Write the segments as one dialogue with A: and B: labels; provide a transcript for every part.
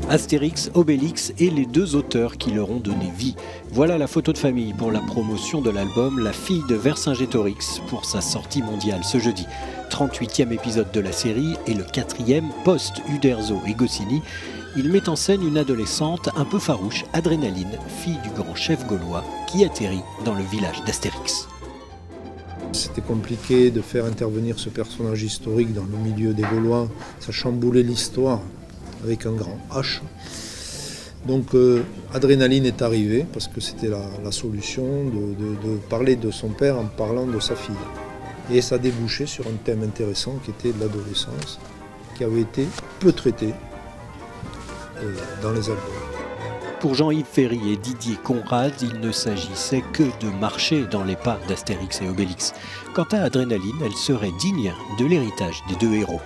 A: Astérix, Obélix et les deux auteurs qui leur ont donné vie. Voilà la photo de famille pour la promotion de l'album La fille de Vercingétorix pour sa sortie mondiale ce jeudi. 38e épisode de la série et le 4e post-Uderzo et Goscinny. Il met en scène une adolescente un peu farouche, Adrénaline, fille du grand chef gaulois, qui atterrit dans le village d'Astérix.
B: C'était compliqué de faire intervenir ce personnage historique dans le milieu des Gaulois. Ça chamboulait l'histoire avec un grand H. Donc Adrénaline est arrivée parce que c'était la solution de parler de son père en parlant de sa fille. Et ça débouchait sur un thème intéressant qui était l'adolescence, qui avait été peu traité dans les albums.
A: Pour Jean-Yves Ferry et Didier Conrad, il ne s'agissait que de marcher dans les pas d'Astérix et Obélix. Quant à Adrénaline, elle serait digne de l'héritage des deux héros.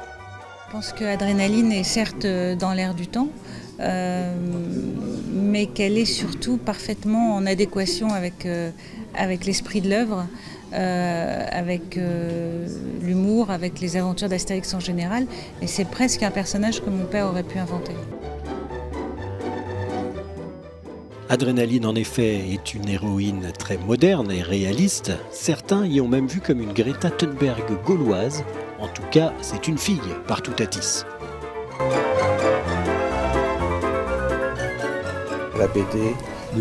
C: Je pense qu'Adrénaline est certes dans l'air du temps, mais qu'elle est surtout parfaitement en adéquation avec l'esprit de l'œuvre, avec l'humour, avec les aventures d'Astérix en général. Et c'est presque un personnage que mon père aurait pu inventer.
A: Adrénaline, en effet, est une héroïne très moderne et réaliste. Certains y ont même vu comme une Greta Thunberg gauloise. En tout cas, c'est une fille par Toutatis.
D: La BD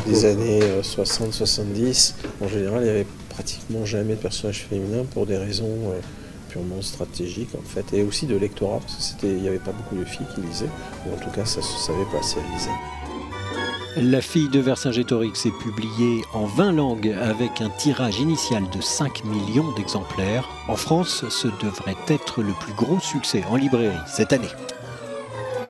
D: des années 60-70, en général, il n'y avait pratiquement jamais de personnages féminins pour des raisons purement stratégiques en fait, et aussi de lectorat, parce qu'il n'y avait pas beaucoup de filles qui lisaient, ou en tout cas ça se savait pas si elles lisaient.
A: La fille de Vercingétorix est publiée en 20 langues avec un tirage initial de 5 millions d'exemplaires. En France, ce devrait être le plus gros succès en librairie cette année.